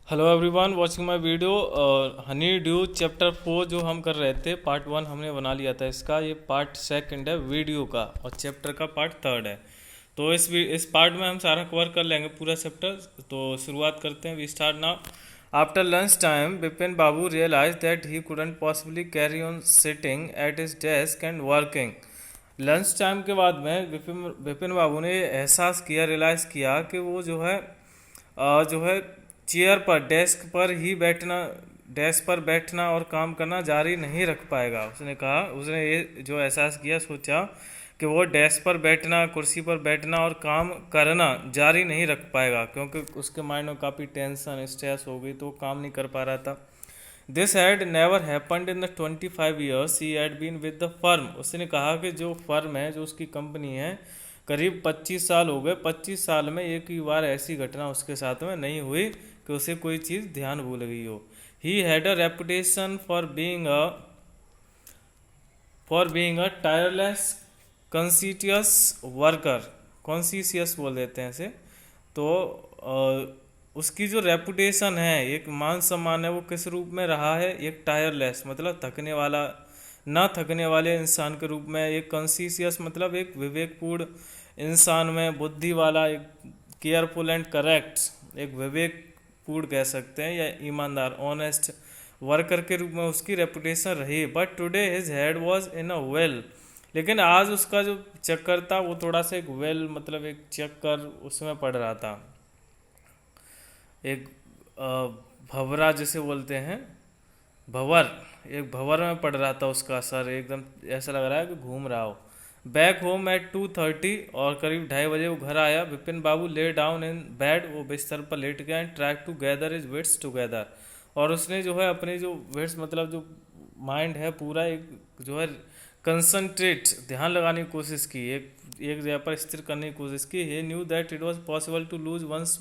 Hello everyone watching my video. Honey due chapter 4 जो हम कर रहे थे, पार्ट 1 हमने बना लिया था इसका। ये पार्ट सेकंड है वीडियो का और चैप्टर का पार्ट थर्ड है। तो इस पार्ट में हम सारा कवर कर लेंगे पूरा चैप्टर। तो शुरुआत करते हैं। We start now. After lunch time Vipin Babu realise that he couldn't possibly carry on sitting at his desk and working. Lunch time के बाद में विपिन बाबू ने एहसास किया, रियलाइज़ किया कि वो जो है चेयर पर, डेस्क पर बैठना और काम करना जारी नहीं रख पाएगा। उसने ये जो एहसास किया, सोचा कि वो डेस्क पर बैठना, कुर्सी पर बैठना और काम करना जारी नहीं रख पाएगा, क्योंकि उसके माइंड में काफ़ी टेंशन, स्ट्रेस हो गई, तो वो काम नहीं कर पा रहा था। This had never happened in the 25 years he had been with the firm. उसने कहा कि जो फर्म है, जो उसकी कंपनी है, करीब 25 साल हो गए। 25 साल में एक ही बार ऐसी घटना उसके साथ में नहीं हुई कि उसे कोई चीज़ ध्यान भूल गई हो। He had a reputation for being a tireless conscientious worker. Conscientious बोल देते हैं इसे। तो उसकी जो रेपुटेशन है, एक मान सम्मान है, वो किस रूप में रहा है? एक टायरलेस मतलब थकने वाला, ना थकने वाले इंसान के रूप में। एक कॉन्सिशियस मतलब एक विवेकपूर्ण इंसान में, बुद्धि वाला, एक केयरफुल एंड करेक्ट, एक विवेकपूर्ण कह सकते हैं, या ईमानदार, ऑनेस्ट वर्कर के रूप में उसकी रेपुटेशन रही। But today his head was in a well. लेकिन आज उसका जो चक्कर था वो थोड़ा सा एक वेल मतलब एक चक्कर उसमें पड़ रहा था। एक भंवरा जिसे बोलते हैं, भंवर, एक भंवर में पड़ रहा था उसका सर। एकदम ऐसा लग रहा है कि घूम रहा हो। बैक होम एट 2:30 और करीब 2:30 वो घर आया। विपिन बाबू ले डाउन इन बेड, वो बिस्तर पर लेट गया। And track to gather is wits together, और उसने जो है अपनी जो विट्स मतलब जो माइंड है पूरा एक जो है कंसंट्रेट, ध्यान लगाने की कोशिश की, एक जगह पर स्थिर करने की कोशिश की। He knew that it was possible to lose one's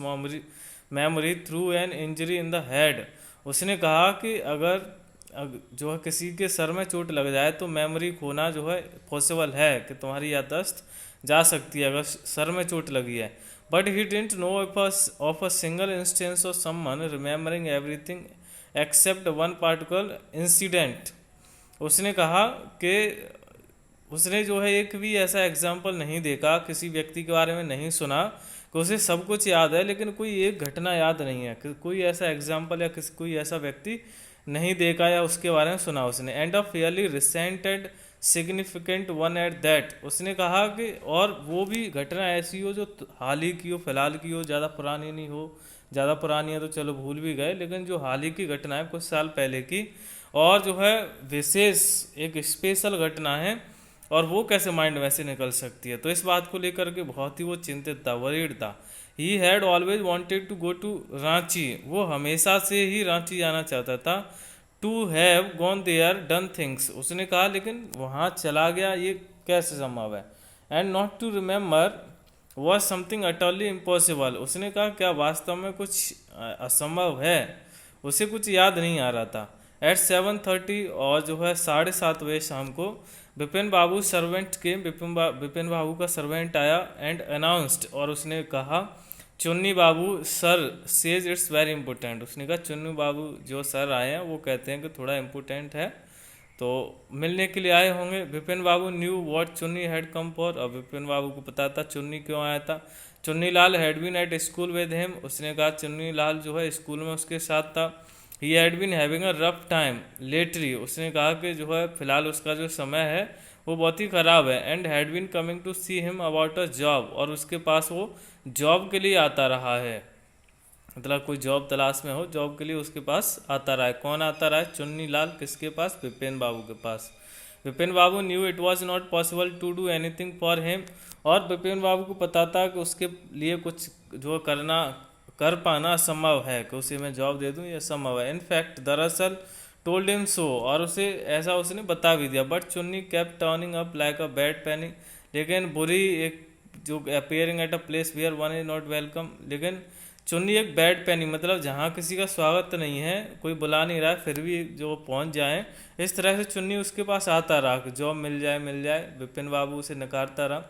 memory through an injury in the head. उसने कहा कि जो है किसी के सर में चोट लग जाए तो मेमोरी खोना जो है पॉसिबल है, कि तुम्हारी याददाश्त जा सकती है अगर सर में चोट लगी है। But he didn't know of a single instance of someone remembering everything except one particular incident. उसने कहा कि उसने जो है एक भी ऐसा एग्जाम्पल नहीं देखा, किसी व्यक्ति के बारे में नहीं सुना कि उसे सब कुछ याद है लेकिन कोई एक घटना याद नहीं है, कि कोई ऐसा एग्जाम्पल या कोई ऐसा व्यक्ति नहीं देखा या उसके बारे में सुना उसने। End of Fairlie recent and significant one at that. उसने कहा कि और वो भी घटना ऐसी हो जो हाल ही की हो, फिलहाल की हो, ज़्यादा पुरानी नहीं हो। ज़्यादा पुरानी है तो चलो भूल भी गए, लेकिन जो हाल ही की घटना है, कुछ साल पहले की, और जो है विशेष एक स्पेशल घटना है, और वो कैसे माइंड में से निकल सकती है। तो इस बात को लेकर के बहुत ही वो चिंतित था, वरीड था। He had always wanted to go to Ranchi. वो हमेशा से ही रांची जाना चाहता था। To have gone there done things. उसने कहा लेकिन वहाँ चला गया, ये कैसे संभव है? And not to remember was something utterly impossible. उसने कहा क्या वास्तव में कुछ असंभव है? उसे कुछ याद नहीं आ रहा था। एट 7:30 और जो है 7:30 शाम को विपिन बाबू सर्वेंट के विपिन बाबू का सर्वेंट आया। एंड अनाउंस्ड, और उसने कहा Chunni Babu sir says it's very important. उसने कहा चुन्नी बाबू जो सर आए हैं वो कहते हैं कि थोड़ा इम्पोर्टेंट है, तो मिलने के लिए आए होंगे। विपिन बाबू न्यू व्हाट चुन्नी हैड कम फॉर। अब विपिन बाबू को पता था चुन्नी क्यों आया था। Chunni Lal had been at school with him. उसने कहा चुन्नी लाल जो है स्कूल में उसके साथ था। He had been having a rough time lately. उसने कहा कि जो है फिलहाल उसका जो समय है वो बहुत ही ख़राब है। And had been coming to see him about a job, और उसके पास वो जॉब के लिए आता रहा है, मतलब कोई जॉब तलाश में हो, जॉब के लिए उसके पास आता रहा है। कौन आता रहा है? चुन्नी लाल। किसके पास? विपिन बाबू के पास। Vipin Babu knew it was not possible to do anything for him. और विपिन बाबू को पता था कि उसके लिए कुछ जो कर पाना असंभव है, कि उसे मैं जॉब दे दूं, ये असंभव है। इनफैक्ट दरअसल टोल्ड हिम सो, और उसे ऐसा उसने बता भी दिया। But Chunni kept turning up like a bad penny. लेकिन बुरी एक जो appearing at a place where one is not welcome. लेकिन चुन्नी एक बैड पेनी मतलब जहाँ किसी का स्वागत नहीं है, कोई बुला नहीं रहा है, फिर भी जो पहुँच जाए, इस तरह से चुन्नी उसके पास आता रहा कि जॉब मिल जाए मिल जाए। विपिन बाबू उसे नकारता रहा।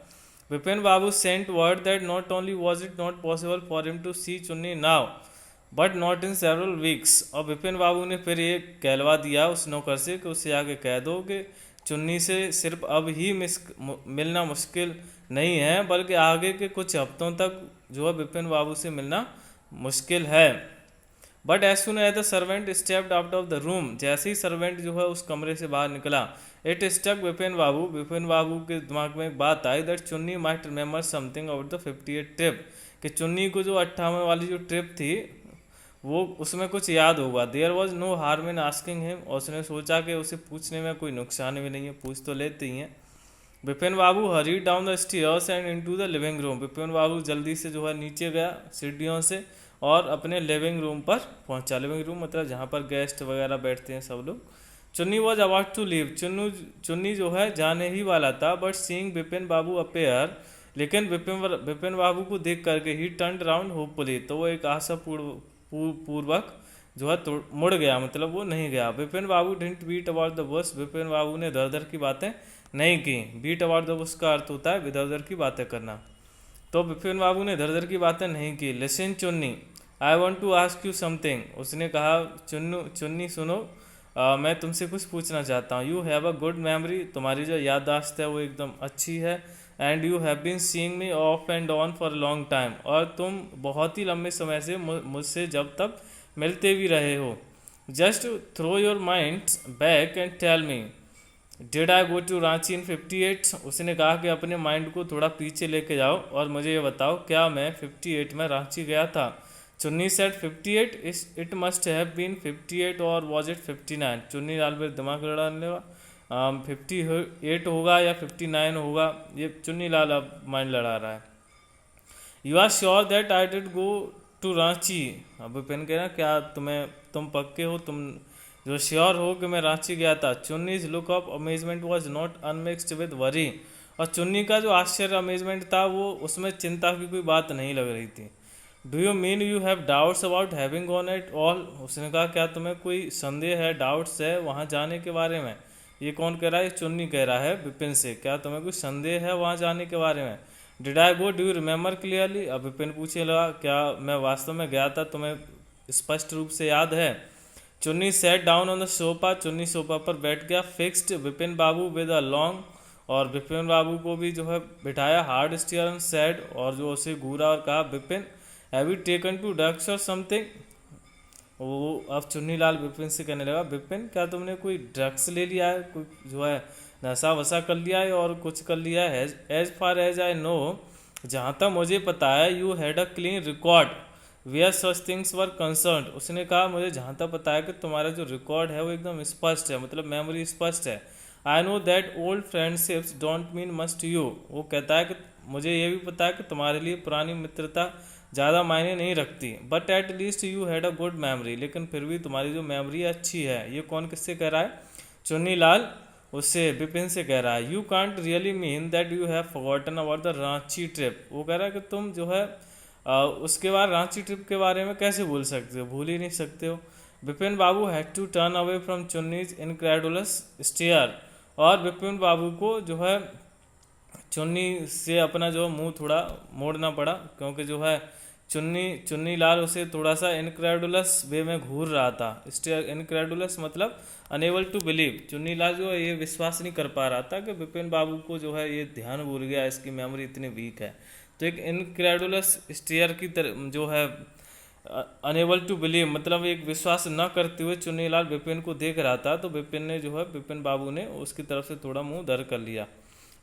Vipin Babu sent word that not only was it not possible for him to see Chunni now, but not in several weeks. और विपिन बाबू ने फिर ये कहलवा दिया उस नौकर से कि उससे आगे कह दो कि चुन्नी से सिर्फ अब ही मिलना मुश्किल नहीं है, बल्कि आगे के कुछ हफ्तों तक जो है विपिन बाबू से मिलना मुश्किल है। But as soon as the servant stepped out of the room, जैसे ही सर्वेंट जो है उस कमरे से बाहर निकला, इट स्टक विपिन बाबू के दिमाग में एक बात आई दैट चुन्नी might remember something about the 58 trip, कि चुन्नी को जो 58 वाली जो ट्रिप थी वो उसमें कुछ याद होगा। There was no harm in asking him, और उसने सोचा कि उसे पूछने में कोई नुकसान भी नहीं है, पूछ तो लेते ही हैं। Vipin Babu hurried down the stairs and into the living room, Vipin Babu जल्दी से जो है नीचे गया सीढ़ियों से और अपने लिविंग रूम पर पहुंचा। लिविंग रूम मतलब जहाँ पर गेस्ट वगैरह बैठते हैं सब लोग। चुन्नी वॉज अबाउट टू लीव, चुन्नी जो है जाने ही वाला था, but seeing Vipin Babu appear, लेकिन विपिन बाबू को देख करके ही टर्न राउंड होपफुली, तो वो एक आशा पूर्वक जो है मुड़ गया, मतलब वो नहीं गया। Vipin Babu didn't beat about the bush, Vipin Babu ने इधर उधर की बातें नहीं की। बीट अबाउट द बुश का अर्थ होता है इधर उधर की बातें करना, तो विपिन बाबू ने इधर उधर की बातें नहीं की। Listen Chunni, I want to ask you something, उसने कहा चुन्नी सुनो, मैं तुमसे कुछ पूछना चाहता हूँ। You have a good memory, तुम्हारी जो याददाश्त है वो एकदम अच्छी है। And you have been seeing me off and on for a long time, और तुम बहुत ही लंबे समय से मुझसे जब तक मिलते भी रहे हो। Just throw your mind back and tell me, did I go to Ranchi in 58, उसने कहा कि अपने माइंड को थोड़ा पीछे लेके जाओ और मुझे ये बताओ क्या मैं 58 में रांची गया था। Chunni set 58, it must have been 58 और वॉज इट 59। चुन्नी लाल पर दिमाग लड़ाने लगा, 58 होगा या 59 होगा, ये चुन्नी लाल अब माइंड लड़ा रहा है। You are sure that I did go to Ranchi, अब विपिन कह रहा क्या तुम पक्के हो, तुम जो श्योर हो कि मैं रांची गया था। Chunni's look of amazement was not unmixed with worry, और चुन्नी का जो आश्चर्य अमेजमेंट था वो उसमें चिंता की कोई बात नहीं लग रही थी। Do you mean you have doubts about having gone at all, उसने कहा क्या तुम्हें कोई संदेह है, डाउट्स है वहाँ जाने के बारे में। ये कौन कह रहा है, चुन्नी कह रहा है विपिन से, क्या तुम्हें कुछ संदेह है वहाँ जाने के बारे में। Did I go, do you remember clearly, अब विपिन पूछने लगा क्या मैं वास्तव में गया था, तुम्हें स्पष्ट रूप से याद है। चुन्नी set down on the sofa, चुन्नी सोफा पर बैठ गया। Fixed Vipin Babu with a long, और विपिन बाबू को भी जो है बिठाया। हार्ड स्टीयर एंड सेड, और जो उसे घूरा और कहा Vipin have you taken to drugs और समथिंग। वो अब चुन्नी लाल विपिन से कहने लगा विपिन क्या तुमने कोई ड्रग्स ले लिया है, कोई जो है नशा वसा कर लिया है और कुछ कर लिया है। As far as I know, जहाँ तक मुझे पता है, you had a clean record where such things were concerned, उसने कहा मुझे जहाँ तक पता है कि तुम्हारा जो रिकॉर्ड है वो एकदम स्पष्ट है, मतलब मेमोरी स्पष्ट है। I know that old friendships don't mean much to you, वो कहता है कि मुझे ये भी पता है कि तुम्हारे लिए पुरानी मित्रता ज़्यादा मायने नहीं रखती। But at least you had a good memory, लेकिन फिर भी तुम्हारी जो मेमोरी अच्छी है। ये कौन किससे कह रहा है, चुन्नी लाल उससे विपिन से कह रहा है। You can't really mean that you have forgotten about the Ranchi trip, वो कह रहा है कि तुम जो है उसके बाद रांची ट्रिप के बारे में कैसे भूल सकते हो, भूल ही नहीं सकते हो। Vipin Babu had to turn away from Chunni's incredulous stare, और विपिन बाबू को जो है चुन्नी से अपना जो मुंह थोड़ा मोड़ना पड़ा, क्योंकि जो है चुन्नी लाल उसे थोड़ा सा इनक्रेडुलस वे में घूर रहा था। स्टेयर इनक्रेडुलस मतलब unable to believe, Chunni Lal जो है ये विश्वास नहीं कर पा रहा था कि विपिन बाबू को जो है ये ध्यान भूल गया, इसकी मेमोरी इतनी वीक है। तो एक इनक्रेडुलस स्टेयर की तरह जो है अनेबल टू बिलीव मतलब एक विश्वास न करते हुए चुन्नी लाल विपिन को देख रहा था, तो विपिन बाबू ने उसकी तरफ से थोड़ा मुंह दर कर लिया।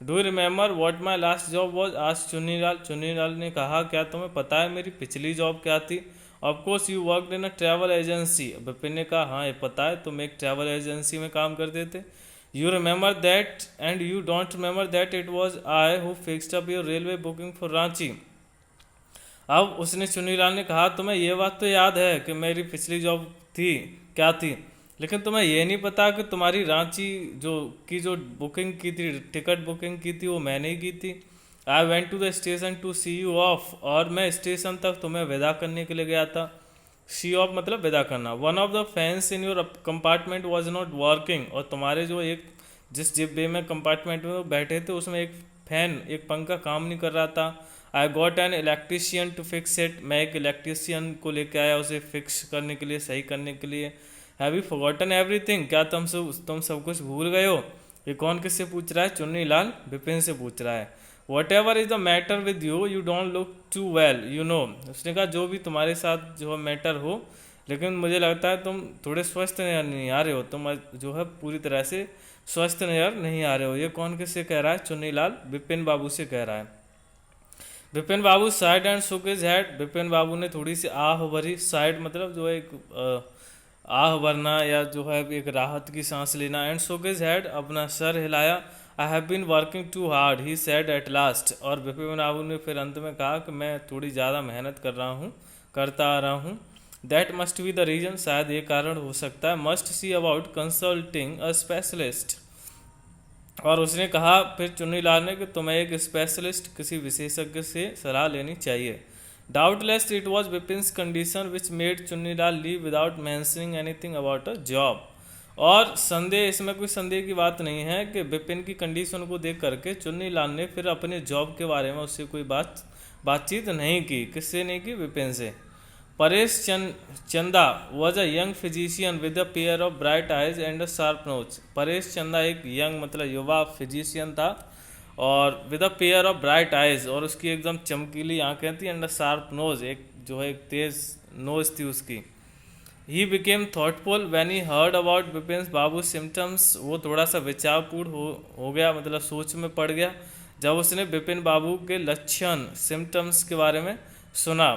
Do you remember what my last job was, आज चुन्नी लाल ने कहा क्या तुम्हें पता है मेरी पिछली जॉब क्या थी। Of course you worked in a travel agency, Vipin ने कहा हाँ ये पता है, तुम एक ट्रैवल एजेंसी में काम करते थे। You remember that and you don't remember that it was I who fixed up your railway booking for Ranchi. अब उसने चुन्नी लाल ने कहा तुम्हें ये बात तो याद है कि मेरी पिछली जॉब थी क्या थी, लेकिन तुम्हें ये नहीं पता कि तुम्हारी रांची जो बुकिंग की थी, टिकट बुकिंग की थी, वो मैंने ही की थी। I went to the station to see you off, और मैं स्टेशन तक तुम्हें विदा करने के लिए गया था। सी ऑफ मतलब विदा करना। One of the fans in your compartment was not working, और तुम्हारे जो जिस डिब्बे में कंपार्टमेंट में बैठे थे उसमें एक फैन, एक पंखा काम नहीं कर रहा था। I got an electrician to fix it, मैं एक इलेक्ट्रीशियन को लेके आया उसे फिक्स करने के लिए, सही करने के लिए। हैव यू फॉरगॉटन एवरीथिंग, क्या तुम सब कुछ भूल गए हो? ये कौन किससे पूछ रहा है? चुन्नी लाल विपिन से पूछ रहा है। Whatever is the matter with you, you don't look too well you know. उसने कहा जो भी तुम्हारे साथ जो मैटर हो, लेकिन मुझे लगता है तुम थोड़े स्वस्थ नहीं आ रहे हो, तुम जो है पूरी तरह से स्वस्थ नजर नहीं आ रहे हो। ये कौन किससे कह रहा है? चुन्नीलाल विपिन बाबू से कह रहा है। Vipin Babu sighed and shook his head, Vipin Babu ने थोड़ी सी आह भरी, साइड मतलब जो है एक आह भरना या जो है एक राहत की सांस लेना, एंड शुक हिज हेड अपना सर हिलाया। I have been working too hard he said at last, और विपिन बाबू ने फिर अंत में कहा कि मैं थोड़ी ज़्यादा मेहनत कर रहा हूँ, करता आ रहा हूँ। That must be the reason, शायद ये कारण हो सकता है। Must see about consulting a specialist, और उसने कहा फिर चुन्नीलाल ने कि तुम्हें एक स्पेशलिस्ट किसी विशेषज्ञ से सलाह लेनी चाहिए। Doubtless it was Vipin's condition which made Chunnilal leave without mentioning anything about a job, और संदेह, इसमें कोई संदेह की बात नहीं है कि विपिन की कंडीशन को देख करके चुन्नीलाल ने फिर अपने जॉब के बारे में उससे कोई बातचीत नहीं की। किससे नहीं की? विपिन से। Paresh Chanda was a young physician with a pair of bright eyes and a sharp nose. Paresh Chanda एक यंग मतलब युवा फिजिशियन था, और with a pair of bright eyes, और उसकी एकदम चमकीली आंखें थी, एंड अ शार्प नोज, एक जो है एक तेज नोज थी उसकी। He became thoughtful when he heard about Vipin Babu symptoms, वो थोड़ा सा विचारपूर्ण हो गया, मतलब सोच में पड़ गया जब उसने विपिन बाबू के लक्षण सिम्टम्स के बारे में सुना।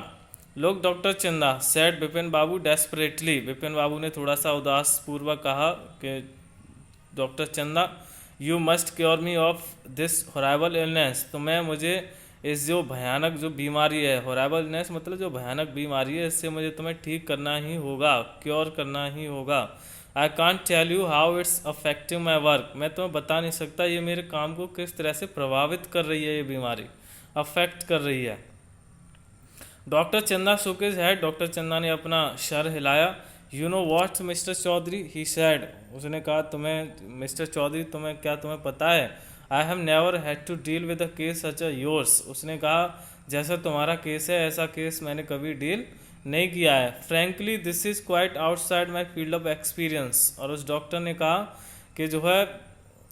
लोग डॉक्टर चंदा सेड विपिन बाबू डेस्परेटली, विपिन बाबू ने थोड़ा सा उदास पूर्वक कहा कि डॉक्टर चंदा you must cure me of this horrible illness, तो मैं मुझे इस जो भयानक जो बीमारी है, हॉरेबल इलनेस मतलब जो भयानक बीमारी है, इससे मुझे तुम्हें ठीक करना ही होगा, क्योर करना ही होगा। I can't tell you how it's affecting my work, मैं तुम्हें बता नहीं सकता ये मेरे काम को किस तरह से प्रभावित कर रही है, ये बीमारी अफेक्ट कर रही है। डॉक्टर चंदा शोकेज है, डॉक्टर चंदा ने अपना सर हिलाया। You know what mister Chaudhary he said, उसने कहा तुम्हें मिस्टर चौधरी तुम्हें पता है, I have never had to deal with a case such a yours, उसने कहा जैसा तुम्हारा केस है ऐसा केस मैंने कभी डील नहीं किया है। Frankly this is quite outside my field of experience, और उस डॉक्टर ने कहा कि जो है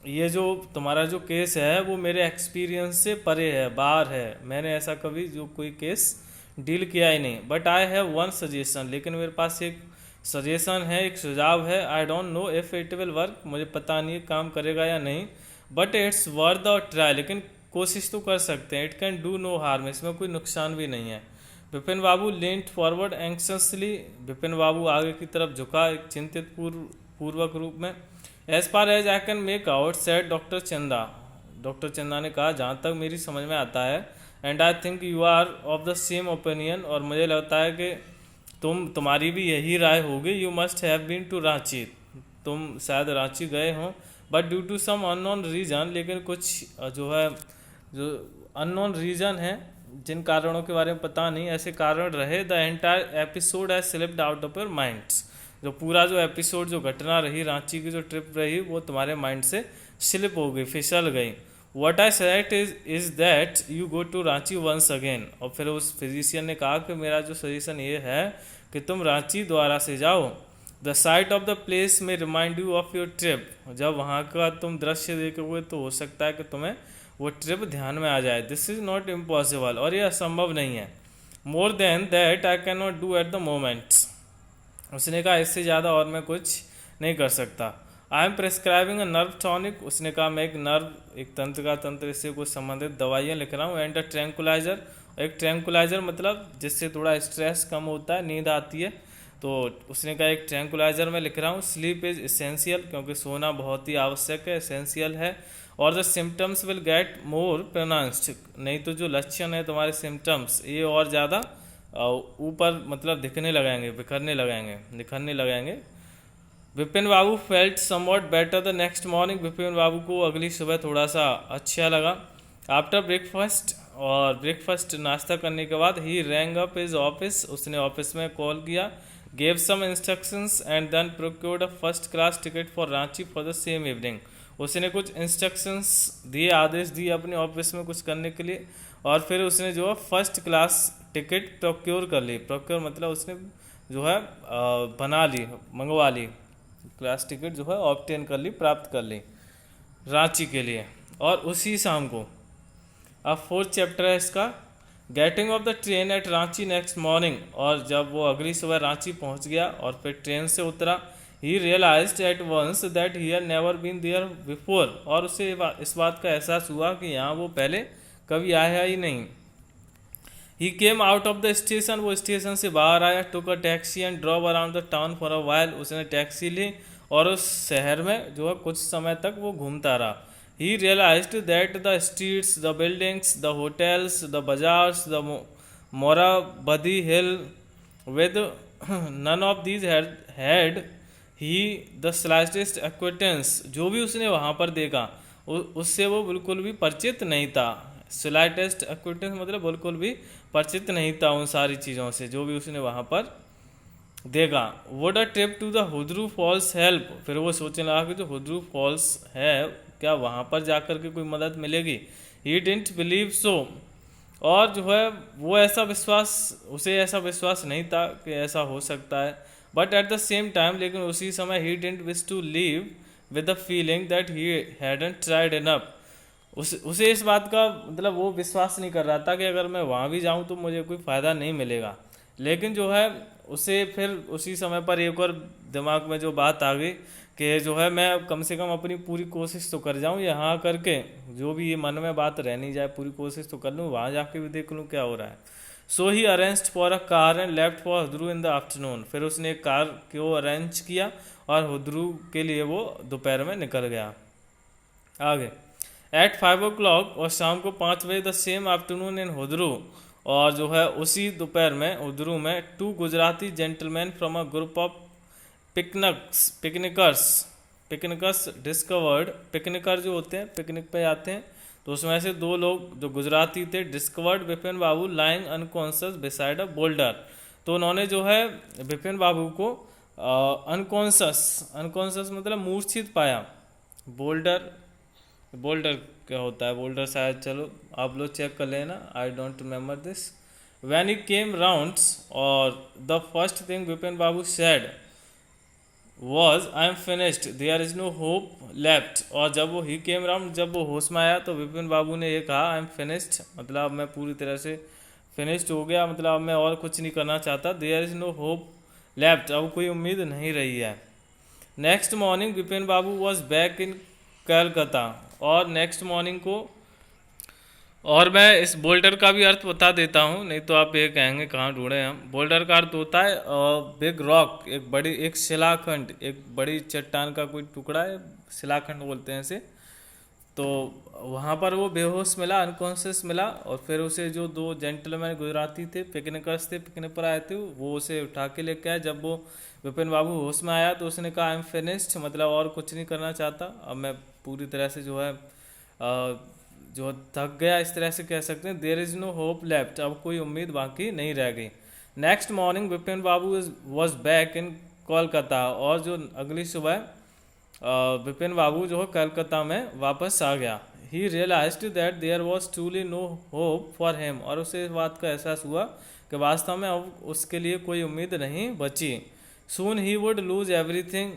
ये जो तुम्हारा जो केस है वो मेरे एक्सपीरियंस से परे है, बाहर है, मैंने ऐसा कभी जो कोई केस डील किया ही नहीं। But I have one suggestion, लेकिन मेरे पास एक सजेशन है, एक सुझाव है। I don't know if it will work, मुझे पता नहीं काम करेगा या नहीं, but it's worth the try, लेकिन कोशिश तो कर सकते हैं। It can do no harm, इसमें कोई नुकसान भी नहीं है। Vipin Babu leant forward anxiously, Vipin Babu आगे की तरफ झुका एक चिंतित पूर्वक रूप में। As far as I can make out said doctor Chanda, doctor Chanda ने कहा जहाँ तक मेरी समझ में आता है, and I think you are of the same opinion, और मुझे लगता है कि तुम्हारी भी यही राय होगी। You must have been to Ranchi, तुम शायद रांची गए हों, but due to some unknown reason, लेकिन कुछ जो है जो अननोन रीजन है, जिन कारणों के बारे में पता नहीं, ऐसे कारण रहे, the entire episode has slipped out of your minds, जो पूरा जो एपिसोड जो घटना रही रांची की जो ट्रिप रही वो तुम्हारे माइंड से स्लिप हो गई, फिसल गई। What I select is that you go to Ranchi once again, और फिर उस फिजिशियन ने कहा कि मेरा जो सजेशन ये है कि तुम रांची दोबारा से जाओ। The sight of the place may remind you of your trip, जब वहाँ का तुम दृश्य देखोगे तो हो सकता है कि तुम्हें वो ट्रिप ध्यान में आ जाए। दिस इज़ नॉट इम्पॉसिबल, और ये असंभव नहीं है। More than that I can not do at the moment, उसने कहा इससे ज़्यादा और मैं कुछ नहीं कर सकता। I am prescribing a nerve tonic, उसने कहा मैं एक तंत्र का तंत्र से कुछ संबंधित दवाइयाँ लिख रहा हूँ। एंड अ ट्रैंकुलाइजर, एक ट्रैंकुलाइजर मतलब जिससे थोड़ा स्ट्रेस कम होता है, नींद आती है, तो उसने कहा एक ट्रैंकुलाइजर मैं लिख रहा हूँ। स्लीप इज इसेंशियल, क्योंकि सोना बहुत ही आवश्यक है, एसेंशियल है। और the symptoms will get more pronounced, नहीं तो जो लक्षण है तुम्हारे सिम्टम्स ये और ज़्यादा ऊपर मतलब दिखने लगेंगे, निखरने लगेंगे। Vipin Babu felt somewhat better the next morning, Vipin Babu को अगली सुबह थोड़ा सा अच्छा लगा। आफ्टर ब्रेकफास्ट, और ब्रेकफास्ट नाश्ता करने के बाद, he rang up his office, उसने ऑफिस में कॉल किया। Gave some instructions and then procured a first class ticket for Ranchi for the same evening, उसने कुछ इंस्ट्रक्शंस दिए, आदेश दिए अपने ऑफिस में कुछ करने के लिए, और फिर उसने जो है फर्स्ट क्लास टिकट प्रोक्योर कर ली। प्रोक्योर मतलब उसने जो है बना ली, मंगवा ली, क्लास टिकट जो है ऑब्टेन कर ली, प्राप्त कर ली रांची के लिए। और उसी शाम को अब फोर्थ चैप्टर है इसका, getting off the train at Ranchi next morning. और जब वो अगली सुबह रांची पहुंच गया और फिर ट्रेन से उतरा, he realised at once that he had never been there before. और उसे इस बात का एहसास हुआ कि यहाँ वो पहले कभी आया ही नहीं। He came out of the station, वो स्टेशन से बाहर आया, took a taxi and drove around the town for a while. उसने टैक्सी ली और उस शहर में जो है कुछ समय तक वो घूमता रहा। He realized that the streets, the buildings, the hotels, the bazaars, the Morabadi Hill, with none of these had he the slightest acquaintance। जो भी उसने वहाँ पर देखा उससे वो बिल्कुल भी परिचित नहीं था। slightest acquaintance मतलब बिल्कुल भी परिचित नहीं था उन सारी चीज़ों से जो भी उसने वहाँ पर देखा। Would a trip to the Hundru Falls help. फिर वो सोचने लगा कि जो हुद्रू फॉल्स है क्या वहाँ पर जाकर के कोई मदद मिलेगी। He didn't believe so. और जो है वो उसे ऐसा विश्वास नहीं था कि ऐसा हो सकता है। But at the same time, लेकिन उसी समय he didn't wish to leave with the feeling that he hadn't tried enough. उसे इस बात का मतलब वो विश्वास नहीं कर रहा था कि अगर मैं वहाँ भी जाऊँ तो मुझे कोई फ़ायदा नहीं मिलेगा। लेकिन जो है उसे फिर उसी समय पर एक और दिमाग में जो बात आ गई कि जो है मैं कम से कम अपनी पूरी कोशिश तो कर जाऊँ, यहाँ करके जो भी ये मन में बात रह नहीं जाए, पूरी कोशिश तो कर लूँ, वहाँ जाके भी देख लूँ क्या हो रहा है। So he arranged for a car and left for Hundru in the afternoon. फिर उसने एक कार को अरेंज किया और हुद्रू के लिए वो दोपहर में निकल गया। आगे एट 5 o'clock, और शाम को 5 बजे, the same afternoon in Hundru. और जो है उसी दोपहर में हुद्रू में 2 Gujarati gentleman from a group of picnickers discovered. Picnicker जो होते हैं पिकनिक पे आते हैं, तो उसमें से 2 लोग जो गुजराती थे discovered Vipin Babu lying unconscious beside a boulder. तो उन्होंने जो है विपिन बाबू को अनकॉन्शियस मतलब मूर्छित पाया। बोल्डर क्या होता है, बोल्डर शायद, चलो आप लोग चेक कर लेना, I don't remember this. When he came rounds, और the first thing Vipin Babu said was I am finished, there is no hope left. और जब वो ही केम राउंड, जब वो होश में आया तो विपिन बाबू ने ये कहा आई एम फिनिश्ड मतलब मैं पूरी तरह से फिनिश्ड हो गया, मतलब मैं और कुछ नहीं करना चाहता। There is no hope left, अब कोई उम्मीद नहीं रही है। Next morning Vipin Babu was back in Calcutta. और नेक्स्ट मॉर्निंग को, और मैं इस बोल्डर का भी अर्थ बता देता हूँ, नहीं तो आप ये कहेंगे कहाँ ढूंढे हम। बोल्डर का अर्थ होता है बिग रॉक, एक शिलाखंड, एक बड़ी चट्टान का कोई टुकड़ा है, शिलाखंड बोलते हैं इसे। तो वहाँ पर वो बेहोश मिला, अनकॉन्शियस मिला, और फिर उसे जो 2 जेंटलमैन गुजराती थे, पिकनिकर्स थे, पिकनिक पर आए थे, वो उसे उठा के लेके आए। जब वो विपिन बाबू होश में आया तो उसने कहा आई एम फिनिश्ड मतलब और कुछ नहीं करना चाहता, अब मैं पूरी तरह से जो है जो थक गया, इस तरह से कह सकते हैं। There is no hope left, अब कोई उम्मीद बाकी नहीं रह गई। Next morning Vipin Babu was back in Kolkata. और जो अगली सुबह विपिन बाबू जो है कलकत्ता में वापस आ गया। He realised that there was truly no hope for him, और उसे इस बात का एहसास हुआ कि वास्तव में अब उसके लिए कोई उम्मीद नहीं बची। Soon he would lose everything,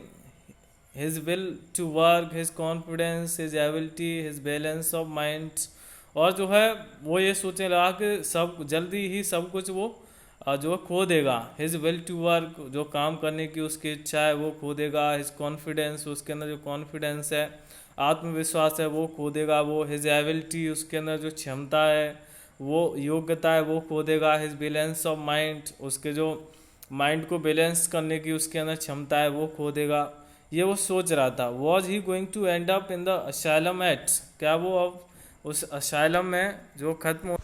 his will to work, his confidence, his ability, his balance of mind। और जो है वो ये सोचने लगा कि सब जल्दी ही सब कुछ वो जो खो देगा। his will to work, जो काम करने की उसकी इच्छा है वो खो देगा। his confidence, उसके अंदर जो कॉन्फिडेंस है, आत्मविश्वास है, वो खो देगा। वो his ability, उसके अंदर जो क्षमता है, वो योग्यता है, वो खो देगा। his balance of mind, उसके जो माइंड को बैलेंस करने की उसके अंदर क्षमता है, वो खो देगा। ये वो सोच रहा था। Was he going to end up in the asylum at, क्या वो अब उस असाइलम में जो खत्म,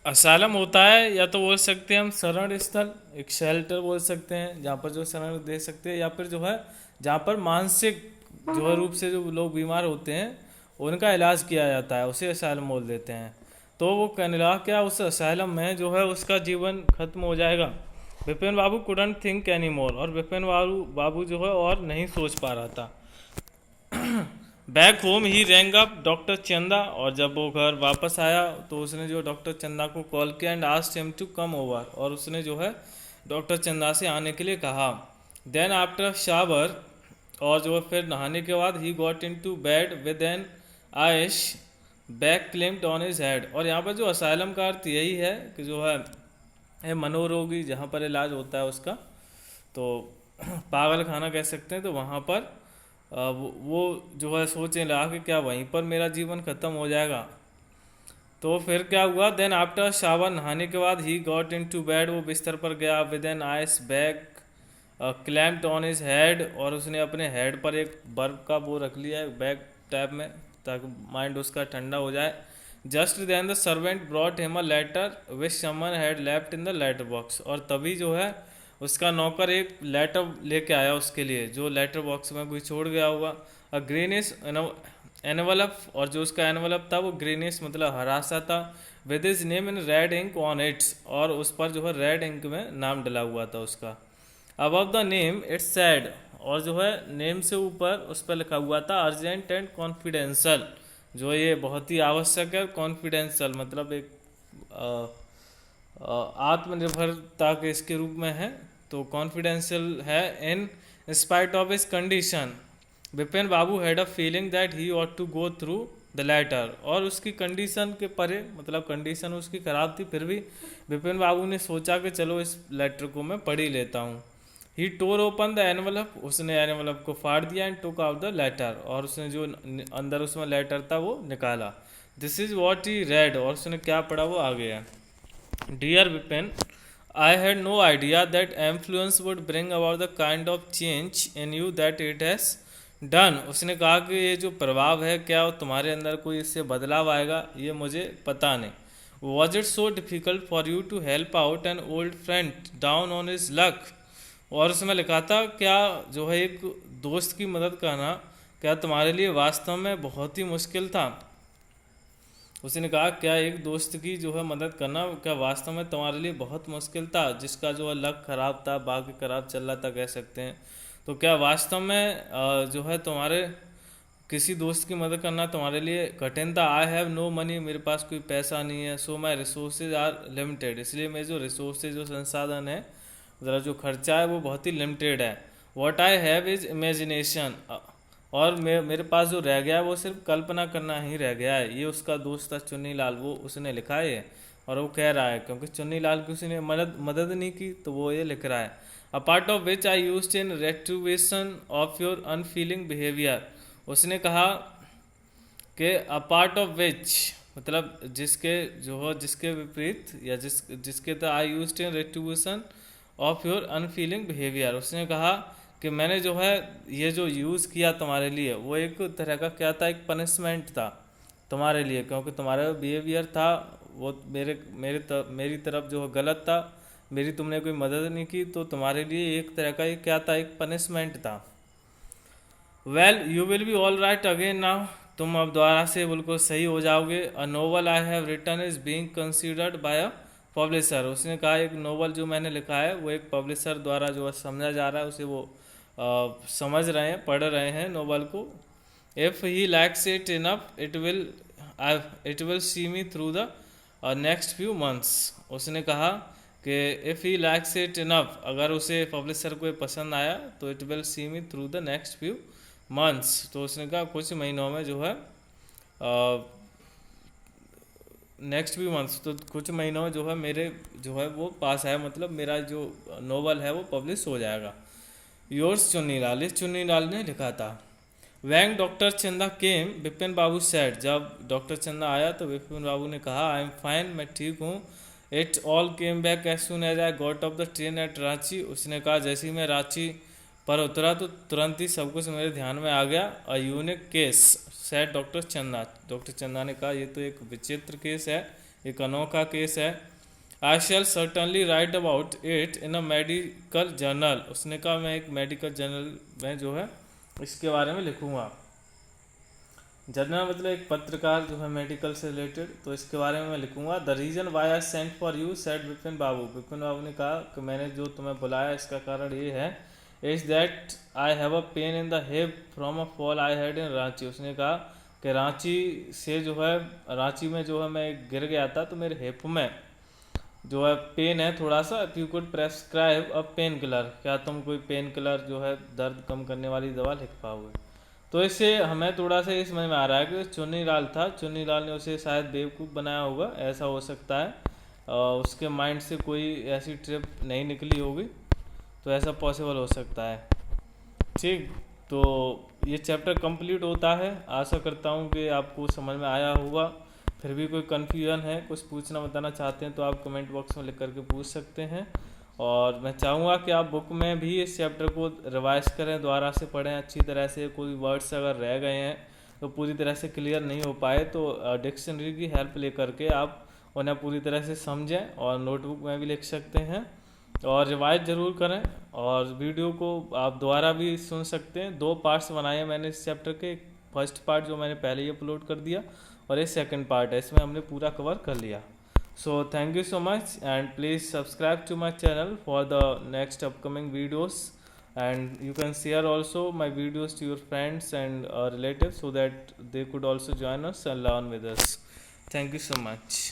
असाइलम होता है या तो बोल सकते हैं हम शरण स्थल, एक शेल्टर बोल सकते हैं जहाँ पर जो शरण दे सकते हैं, या फिर जो है जहाँ पर मानसिक जो है रूप से जो लोग बीमार होते हैं उनका इलाज किया जाता है, उसे असाइलम बोल देते हैं। तो वो कहने लगा क्या उस असाइलम में जो है उसका जीवन खत्म हो जाएगा। विपिन बाबू कुडंट थिंक एनी मोर, और विपिन बाबू जो है और नहीं सोच पा रहा था। बैक होम ही रैंग अप डॉक्टर चंदा, और जब वो घर वापस आया तो उसने जो डॉक्टर चंदा को कॉल किया and asked him to come over, और उसने जो है डॉक्टर चंदा से आने के लिए कहा। देन आफ्टर शावर, और जो है फिर नहाने के बाद he got into bed with an ice bag clamped on his head. और यहाँ पर जो असाइलम का अर्थ यही है कि जो है ये मनोरोगी जहाँ पर इलाज होता है उसका, तो पागल खाना कह सकते हैं, तो वहाँ पर वो जो है सोचने लगा कि क्या वहीं पर मेरा जीवन खत्म हो जाएगा। तो फिर क्या हुआ, देन आफ्टर शावर, नहाने के बाद he got into bed, वो बिस्तर पर गया with an ice bag clamped on his head, और उसने अपने हेड पर एक बर्फ का वो रख लिया है बैग टाइप में, ताकि माइंड उसका ठंडा हो जाए। Just then the servant brought him a letter which someone had left in the letter box, और तभी जो है उसका नौकर एक लेटर लेके आया उसके लिए, जो लेटर बॉक्स में कोई छोड़ गया होगा। अ ग्रीनिश एनवलप, और जो उसका एनवलप था वो ग्रीनिश मतलब हरा सा था, with his name in red ink on its, और उस पर जो है रेड इंक में नाम डला हुआ था उसका। Above the name it's sad, और जो है नेम से ऊपर उस पर लिखा हुआ था अर्जेंट एंड कॉन्फिडेंशियल, जो ये बहुत ही आवश्यक है। कॉन्फिडेंशियल मतलब एक आत्मनिर्भरता के इसके रूप में है, तो कॉन्फिडेंशियल है। In spite of his condition, Vipin Babu had a feeling that he ought to go through the letter, और उसकी कंडीशन के परे मतलब कंडीशन उसकी खराब थी, फिर भी विपिन बाबू ने सोचा कि चलो इस लेटर को मैं पढ़ ही लेता हूँ। He tore open the envelope, उसने एनवलप को फाड़ दिया and took out the letter, और उसने जो अंदर उसमें लेटर था वो निकाला। This is what he read, और उसने क्या पढ़ा वो आगे है। Dear Vipin, I had no idea that influence would bring about the kind of change in you that it has done. उसने कहा कि ये जो प्रभाव है क्या तुम्हारे अंदर कोई इससे बदलाव आएगा, ये मुझे पता नहीं। Was it so difficult for you to help out an old friend down on his luck? और उसमें लिखा था क्या जो है एक दोस्त की मदद करना क्या तुम्हारे लिए वास्तव में बहुत ही मुश्किल था। उसने कहा क्या एक दोस्त की जो है मदद करना क्या वास्तव में तुम्हारे लिए बहुत मुश्किल था, जिसका जो है लक खराब था, भाग्य खराब चल रहा था कह सकते हैं, तो क्या वास्तव में जो है तुम्हारे किसी दोस्त की मदद करना तुम्हारे लिए कठिन था। आई हैव नो मनी, मेरे पास कोई पैसा नहीं है। सो माई रिसोर्सेज आर लिमिटेड, इसलिए मेरे जो रिसोर्सेज जो संसाधन है ज़रा जो खर्चा है वो बहुत ही लिमिटेड है। What I have is imagination, और मेरे पास जो रह गया है वो सिर्फ कल्पना करना ही रह गया है। ये उसका दोस्त था चुन्नी लाल, वो उसने लिखा है और वो कह रहा है क्योंकि चुन्नी लाल की उसने मदद नहीं की तो वो ये लिख रहा है। A part of which I used in रेट्रिब्यूशन of your unfailing behaviour, उसने कहा कि अ पार्ट ऑफ विच मतलब जिसके जो हो जिसके विपरीत या जिसके तो I used in रेट्रिब्यूशन of your unfailing behaviour, उसने कहा कि मैंने जो है ये जो यूज़ किया तुम्हारे लिए वो एक तरह का क्या था, एक पनिशमेंट था तुम्हारे लिए, क्योंकि तुम्हारा बिहेवियर था वो मेरी तरफ जो गलत था, मेरी तुमने कोई मदद नहीं की, तो तुम्हारे लिए एक तरह का ये क्या था, एक पनिशमेंट था। Well you will be all right again now, तुम अब दोबारा से बिल्कुल सही हो जाओगे। A novel I have written is being considered by a publisher, उसने कहा एक नोवेल जो मैंने लिखा है वो एक पब्लिशर द्वारा जो है समझा जा रहा है, उसे वो समझ रहे हैं, पढ़ रहे हैं नोवेल को। If he likes it enough it will see me through the next few months, उसने कहा कि if he likes it enough, अगर उसे पब्लिशर को पसंद आया तो it will see me through the next few months, तो उसने कहा कुछ महीनों में जो है नेक्स्ट फ्यू मंथ्स तो कुछ महीनों में जो है मेरे जो है वो पास है, मतलब मेरा जो नोवेल है वो पब्लिश हो जाएगा। योर्स चुन्नीलाल, इस चुन्नीलाल ने लिखा था। वैंग डॉक्टर चंदा केम, विपिन बाबू सेड, जब डॉक्टर चंदा आया तो विपिन बाबू ने कहा आई एम फाइन, मैं ठीक हूँ। It all came back as soon as I got off the train at Ranchi, उसने कहा जैसे ही मैं रांची पर उतरा तो तुरंत ही सब कुछ मेरे ध्यान में आ गया। A unique case said doctor Chanda, doctor Chanda ने कहा ये तो एक विचित्र केस है, एक अनोखा केस है। I shall certainly write about it in a medical journal, उसने कहा मैं एक मेडिकल जर्नल में जो है इसके बारे में लिखूंगा। जर्नल मतलब एक पत्रकार जो है मेडिकल से रिलेटेड, तो इसके बारे में मैं लिखूंगा। The reason why I sent for you said Vipin Babu, Vipin Babu ने कहा कि मैंने जो तुम्हें बुलाया इसका कारण ये है। Is that I have a pain in the hip from a fall I had in Ranchi. उसने कहा कि रांची से जो है, रांची में जो है मैं गिर गया था, तो मेरे हिप में जो है पेन है थोड़ा सा। If you could prescribe a pain killer, क्या तुम कोई पेन किलर जो है दर्द कम करने वाली दवा लिख पाओगे। तो इससे हमें थोड़ा सा ये समझ में आ रहा है कि चुन्नीलाल था, चुन्नीलाल ने उसे शायद बेवकूफ़ बनाया होगा, ऐसा हो सकता है। उसके माइंड से कोई ऐसी ट्रिप नहीं निकली होगी, तो ऐसा पॉसिबल हो सकता है। ठीक, तो ये चैप्टर कंप्लीट होता है। आशा करता हूँ कि आपको समझ में आया होगा। फिर भी कोई कन्फ्यूजन है, कुछ पूछना बताना चाहते हैं, तो आप कमेंट बॉक्स में लिख करके पूछ सकते हैं। और मैं चाहूँगा कि आप बुक में भी इस चैप्टर को रिवाइज करें, दोबारा से पढ़ें अच्छी तरह से। कोई वर्ड्स अगर रह गए हैं तो पूरी तरह से क्लियर नहीं हो पाए, तो डिक्शनरी की हेल्प लेकर के आप उन्हें पूरी तरह से समझें और नोटबुक में भी लिख सकते हैं। और रिवाइज ज़रूर करें, और वीडियो को आप दोबारा भी सुन सकते हैं। 2 पार्ट्स बनाए हैं मैंने इस चैप्टर के। फर्स्ट पार्ट जो मैंने पहले ही अपलोड कर दिया, और ये सेकंड पार्ट है, इसमें हमने पूरा कवर कर लिया। So thank you so much, and please subscribe to my channel for the next upcoming videos, and you can share also my videos to your friends and relatives so that they could also join us and learn with us. Thank you so much.